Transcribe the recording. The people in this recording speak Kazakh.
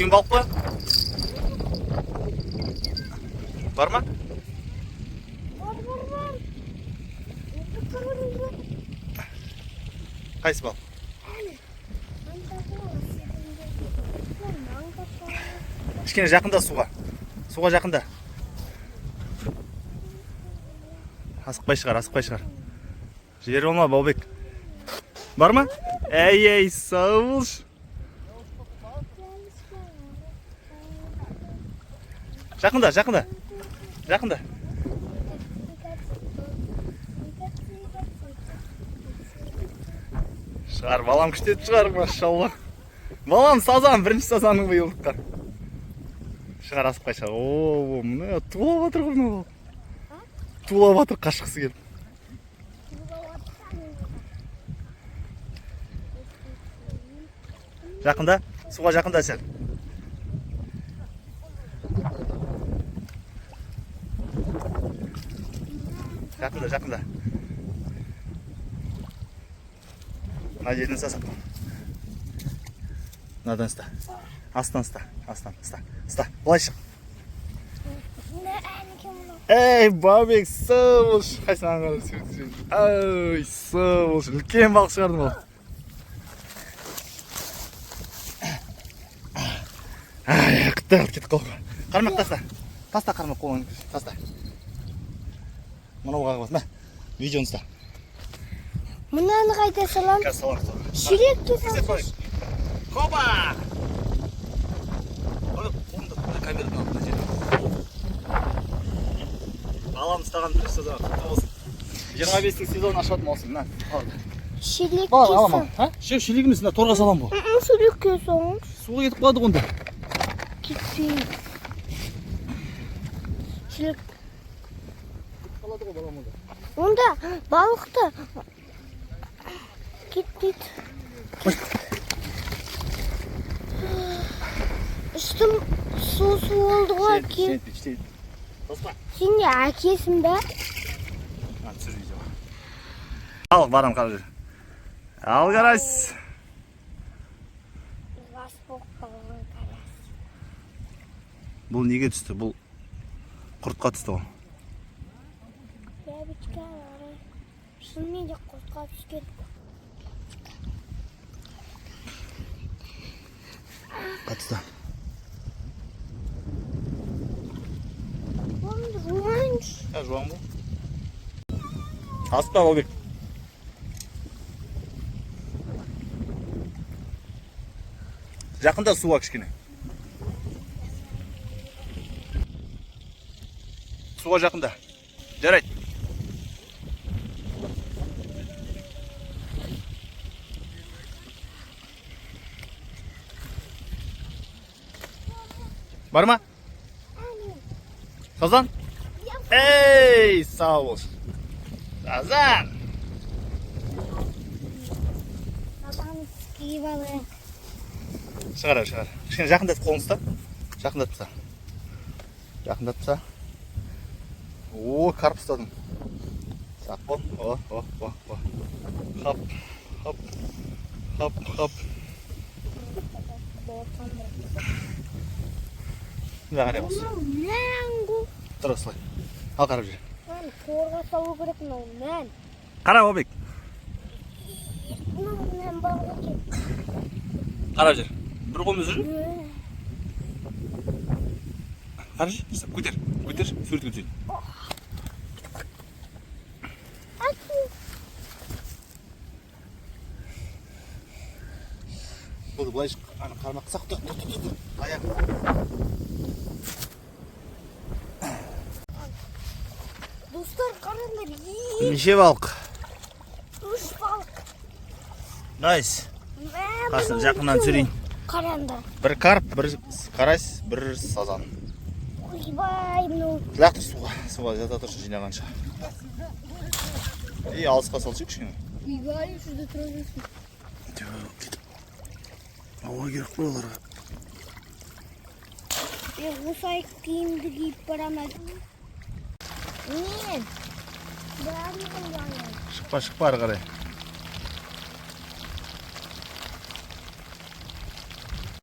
Үлкен балық па? Бар ма? Бар. Қайсы балық? Кішкене жақында суға. Суға жақында. Асықпай шығар. Жер болма, Баубек. Бар ма? Әй, сау болшы. Жақында. Шығар, балам күштетіп шығар, машалла. Балам сазан, бірінші сазанның бұйылдыққа. Шығар, асықпай шығар. О, мұны тулап атыр ғой мына балық. Тулап атыр, қашқысы келіп. Жақында, суға жақында сен. Жақында. Мына жерден сасақ. Мынадан ұста. Астан ұста. Былай шық. Эй, Бабек, сау болшы. Қайсынан қарап сөйтіп. Ай, сау болшы. Үлкен балық шығардым ол. Ай, құттағыл кетіп қалға. Қармақ таста. Таста қармақ қолын. Таста. Мынау қағып. Мә, видеоны ұста. Мынаны қайда салам? Қазір салам. Ширекке салам. Хопа! Қолымда камераның алдына жерде. Балам ұстаған бірінші сезон құтты болсын. 25-тің сезонын ашатын болсын. Ширекке салам. Ширек емес, торға салам бұл. Ширекке салам. Суға кетіп қалады онда. Кетпейді. Ширек. Қалады ғой балам онда. Онда балықты кетпейді. Үстім су oldu ғой. Шет. Сен де әкесің бе? Түсір видео. Ал, барам қарап жүр. Ал, қарайсыз. Бұл неге түсті? Бұл құртқа түсті ғой. Шынымен де құртқа түскен. Қатысты. Жуан бұл. Аспа, Баубек. Жақында суға кішкене. Суға жақында. Жарайды. Бар ма? Сазан? Эй, сау болсын. Сазан! Сазан киіп алайық. Шығар. Кішкене жақындатып қолын ұста. Жақындатса. О, карп ұстадым. Сақ бол. О. Хап. Жағарай болсын. Тұр осылай. Ал қарап жүр. Торға салу керек мынау, мән. Қара, Баубек. Мән балға кет. Қарап жүр. Бір қолымыз жүр. Қарап жүр. Көтер. Суретке түсейін. Болды, былай қармақ сақ. Тұр. Аяқ. Достар, қараңдар. Неше балық? 3 балық. Найс. Қасын жақыннан түсірейін. Қараңдар. Бір карп, бір қарась, бір сазан. Ойбай, мынау. Лақтыр суға жата тұршы жинағанша. Алысқа салшы кішкене. Ойбай, шүрді тұра жүрсің. Кетіп. Ауа керек қой оларға. Осы айық киімді киіп барамадым. Мен. Бәрін қойғанын. Шықпа ары қарай.